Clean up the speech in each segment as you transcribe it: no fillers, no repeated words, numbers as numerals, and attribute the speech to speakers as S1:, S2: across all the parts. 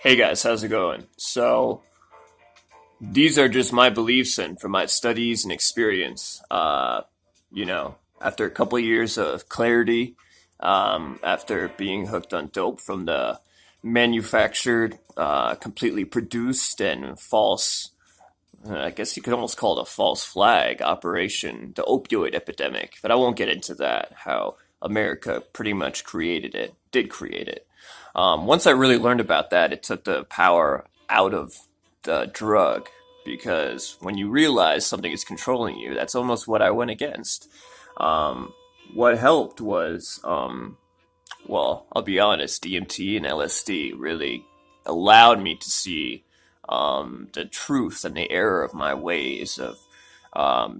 S1: Hey guys, how's it going? So, these are just my beliefs and from my studies and experience. After a couple of years of clarity, after being hooked on dope from the manufactured, completely produced and false, I guess you could almost call it a false flag operation, the opioid epidemic. But I won't get into that, how America pretty much did create it. Once I really learned about that, it took the power out of the drug because when you realize something is controlling you, that's almost what I went against. Um, what helped was, I'll be honest, DMT and LSD really allowed me to see the truth and the error of my ways of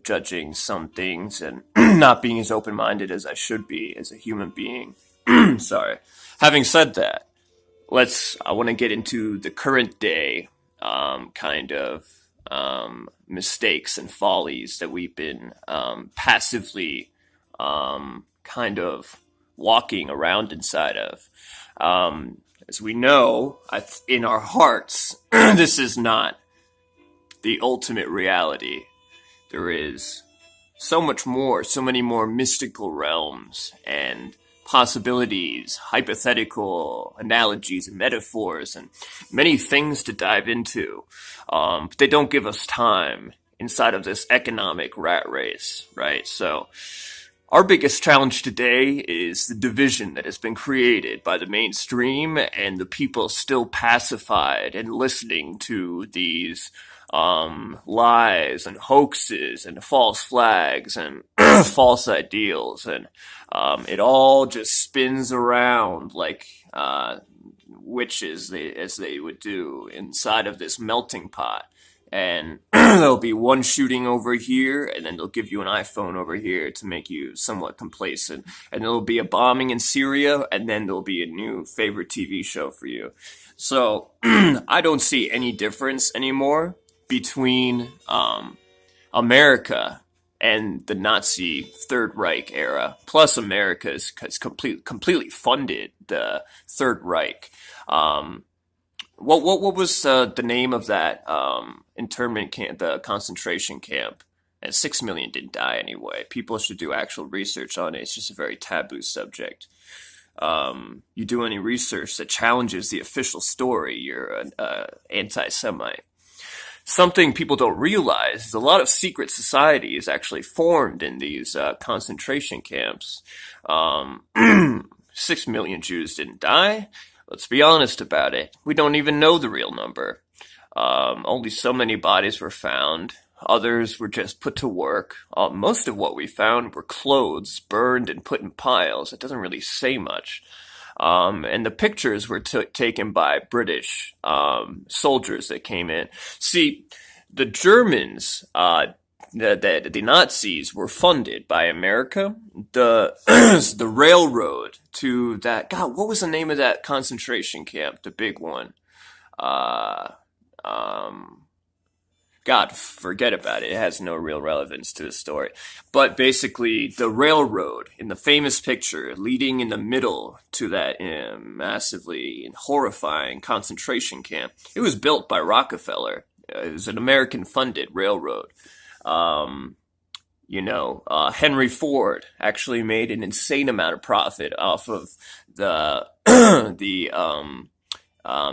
S1: judging some things and not being as open minded as I should be as a human being. Sorry. Having said that, I want to get into the current day kind of mistakes and follies that we've been passively kind of walking around inside of. As we know, in our hearts, this is not the ultimate reality. There is so much more, so many more mystical realms and possibilities, hypothetical analogies and metaphors, and many things to dive into. But they don't give us time inside of this economic rat race, right? So, our biggest challenge today is the division that has been created by the mainstream and the people still pacified and listening to these lies and hoaxes and false flags and false ideals. And it all just spins around like witches, as they would do inside of this melting pot. And there'll be one shooting over here, and then they'll give you an iPhone over here to make you somewhat complacent. And there'll be a bombing in Syria, and then there'll be a new favorite TV show for you. So I don't see any difference anymore between America and the Nazi Third Reich era. Plus, America has completely funded the Third Reich. What was the name of that internment camp, the concentration camp? And 6 million didn't die anyway. People should do actual research on it. It's just a very taboo subject. You do any research that challenges the official story, you're an anti-Semite. Something people don't realize is a lot of secret societies actually formed in these concentration camps. 6 million Jews didn't die. Let's be honest about it. We don't even know the real number. Only so many bodies were found. Others were just put to work. Most of what we found were clothes burned and put in piles. It doesn't really say much. And the pictures were taken by British soldiers that came in. See, the Germans, the Nazis were funded by America. The railroad to that, God, what was the name of that concentration camp? The big one. God, forget about it. It has no real relevance to the story. But basically, the railroad in the famous picture leading in the middle to that massively and horrifying concentration camp, it was built by Rockefeller. It was an American-funded railroad. Henry Ford actually made an insane amount of profit off of the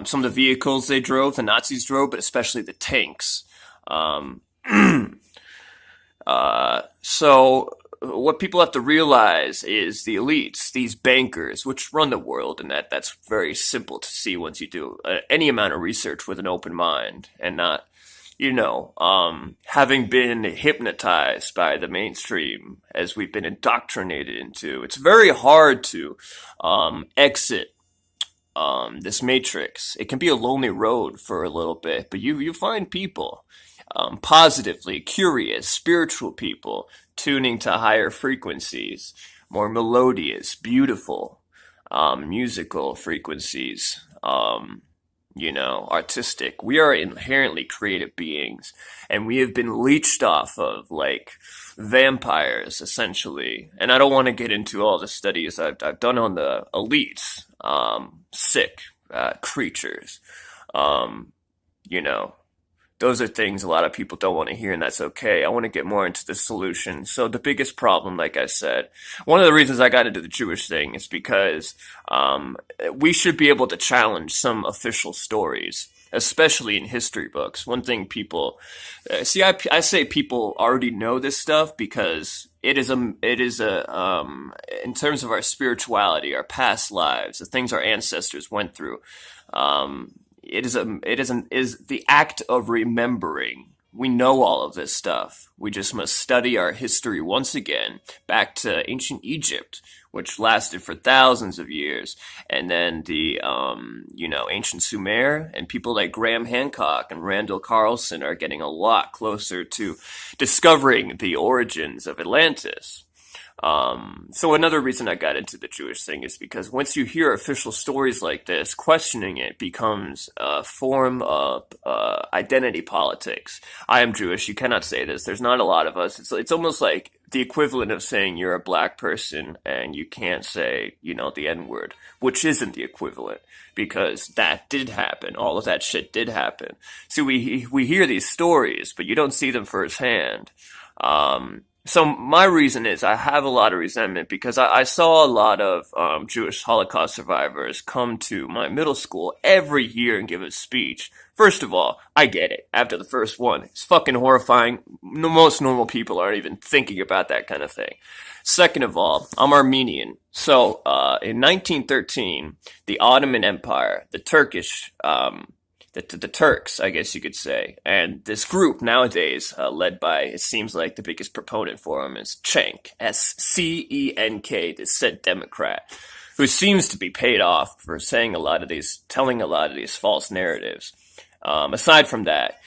S1: some of the vehicles they drove, the Nazis drove, but especially the tanks. So what people have to realize is the elites, these bankers, which run the world, and that's very simple to see once you do any amount of research with an open mind and not, having been hypnotized by the mainstream as we've been indoctrinated into. It's very hard to exit this matrix. It can be a lonely road for a little bit, but you find people. Positively curious, spiritual people tuning to higher frequencies, more melodious, beautiful, musical frequencies, artistic. We are inherently creative beings, and we have been leeched off of like vampires, essentially. And I don't want to get into all the studies I've done on the elites, sick creatures. Um, you know, those are things a lot of people don't want to hear, and that's okay. I want to get more into the solution. So the biggest problem, like I said, one of the reasons I got into the Jewish thing is because we should be able to challenge some official stories, especially in history books. One thing people I say people already know this stuff because in terms of our spirituality, our past lives, the things our ancestors went through. Um, it is the act of remembering. We know all of this stuff. We just must study our history once again back to ancient Egypt, which lasted for thousands of years, and then the ancient Sumer, and people like Graham Hancock and Randall Carlson are getting a lot closer to discovering the origins of Atlantis. So another reason I got into the Jewish thing is because once you hear official stories like this, questioning it becomes a form of identity politics. I am Jewish. You cannot say this. There's not a lot of us. It's almost like the equivalent of saying you're a black person and you can't say, the N word, which isn't the equivalent because that did happen. All of that shit did happen. So we hear these stories, but you don't see them firsthand. So my reason is I have a lot of resentment because I saw a lot of Jewish Holocaust survivors come to my middle school every year and give a speech. First of all, I get it. After the first one, it's fucking horrifying. Most normal people aren't even thinking about that kind of thing. Second of all, I'm Armenian. So in 1913, the Ottoman Empire, the Turkish the Turks, I guess you could say. And this group nowadays, led by, it seems like the biggest proponent for him is Cenk, S-C-E-N-K, this said Democrat, who seems to be paid off for telling a lot of these false narratives. Aside from that,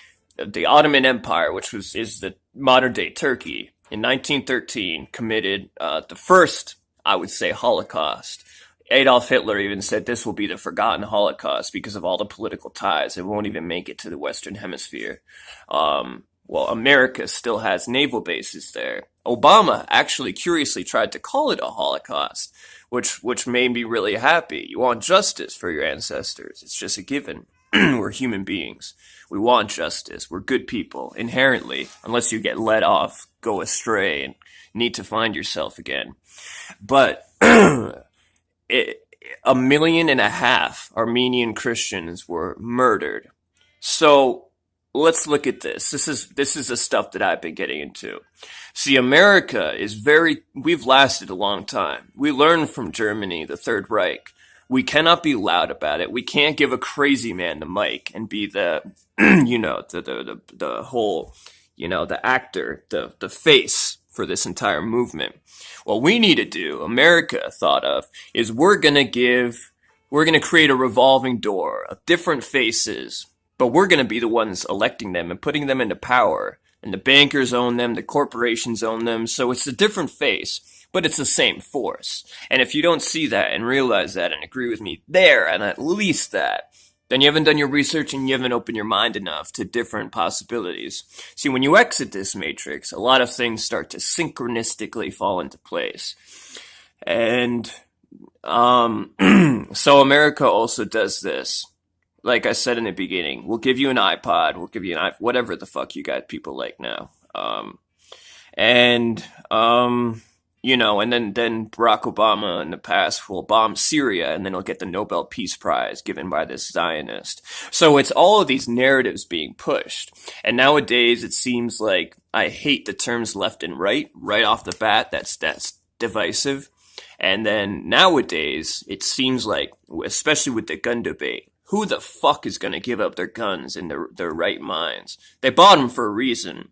S1: the Ottoman Empire, which is the modern day Turkey, in 1913 committed the first, I would say, Holocaust. Adolf Hitler even said this will be the forgotten Holocaust because of all the political ties. It won't even make it to the Western Hemisphere. Well, America still has naval bases there. Obama actually curiously tried to call it a Holocaust, which made me really happy. You want justice for your ancestors. It's just a given. We're human beings. We want justice. We're good people, inherently, unless you get led off, go astray, and need to find yourself again. But 1.5 million Armenian Christians were murdered. So let's look at this. This is the stuff that I've been getting into. See, America we've lasted a long time. We learned from Germany, the Third Reich. We cannot be loud about it. We can't give a crazy man the mic and be the, the whole, the actor, the face for this entire movement. What we need to do, America thought of, is we're going to create a revolving door of different faces, but we're going to be the ones electing them and putting them into power. And the bankers own them, the corporations own them, so it's a different face, but it's the same force. And if you don't see that and realize that and agree with me there, and at least that, then you haven't done your research and you haven't opened your mind enough to different possibilities. See, when you exit this matrix, a lot of things start to synchronistically fall into place. And so America also does this. Like I said in the beginning, we'll give you an iPod, we'll give you an whatever the fuck you got people like now. And then Barack Obama in the past will bomb Syria and then he'll get the Nobel Peace Prize given by this Zionist. So it's all of these narratives being pushed. And nowadays it seems like I hate the terms left and right off the bat. That's divisive. And then nowadays it seems like, especially with the gun debate, who the fuck is going to give up their guns in their right minds? They bought them for a reason.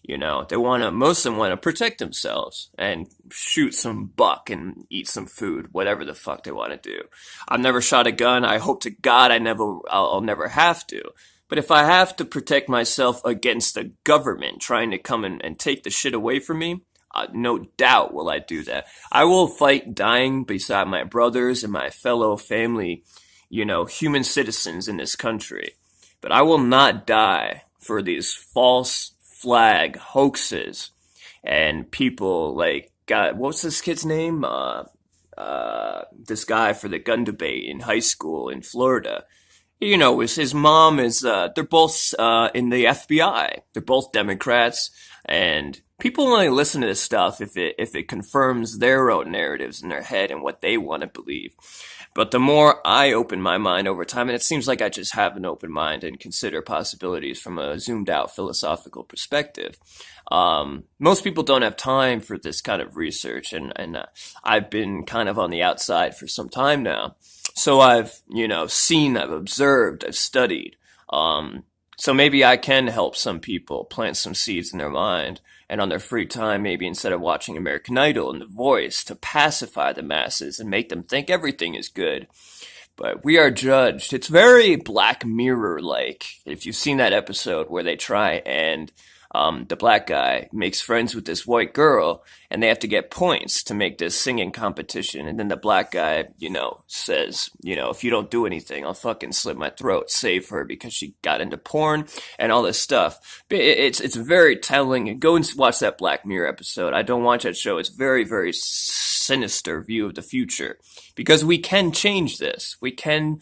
S1: Most of them want to protect themselves and shoot some buck and eat some food, whatever the fuck they want to do. I've never shot a gun. I hope to God I'll never have to. But if I have to protect myself against the government trying to come and take the shit away from me, no doubt will I do that. I will fight dying beside my brothers and my fellow family, human citizens in this country. But I will not die for these false flag hoaxes and people like, God, what's this kid's name? This guy for the gun debate in high school in Florida. his mom is, they're both, in the FBI. They're both Democrats, and people only listen to this stuff if it confirms their own narratives in their head and what they want to believe. But the more I open my mind over time, and it seems like I just have an open mind and consider possibilities from a zoomed out philosophical perspective. Most people don't have time for this kind of research, and I've been kind of on the outside for some time now. So I've, seen, I've observed, I've studied. So maybe I can help some people plant some seeds in their mind, and on their free time, maybe instead of watching American Idol and The Voice, to pacify the masses and make them think everything is good. But we are judged. It's very Black Mirror-like. If you've seen that episode where they try and the black guy makes friends with this white girl, and they have to get points to make this singing competition. And then the black guy, says, if you don't do anything, I'll fucking slit my throat, save her because she got into porn and all this stuff. It's very telling. Go and watch that Black Mirror episode. I don't watch that show. It's very, very sinister view of the future, because we can change this. We can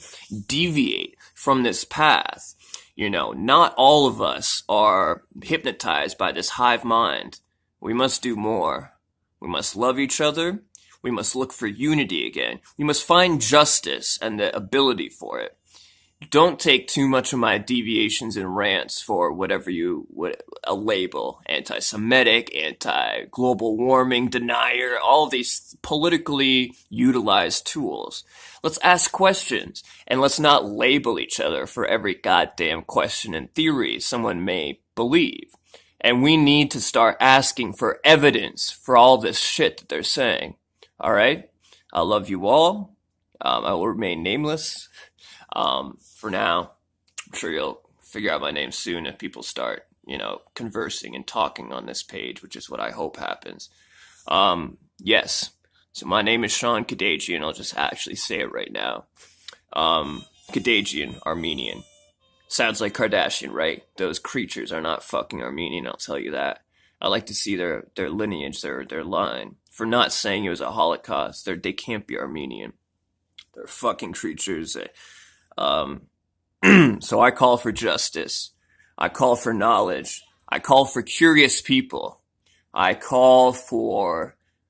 S1: deviate from this path. Not all of us are hypnotized by this hive mind. We must do more. We must love each other. We must look for unity again. We must find justice and the ability for it. Don't take too much of my deviations and rants for whatever a label. Anti-Semitic, anti-global warming, denier, all these politically utilized tools. Let's ask questions, and let's not label each other for every goddamn question and theory someone may believe. And we need to start asking for evidence for all this shit that they're saying. All right? I love you all. I will remain nameless. For now, I'm sure you'll figure out my name soon if people start, conversing and talking on this page, which is what I hope happens. Yes. So my name is Sean Kadagian. I'll just actually say it right now. Kadagian, Armenian. Sounds like Kardashian, right? Those creatures are not fucking Armenian, I'll tell you that. I like to see their lineage, their line. For not saying it was a Holocaust, they can't be Armenian. They're fucking creatures. So I call for justice. I call for knowledge. I call for curious people. I call for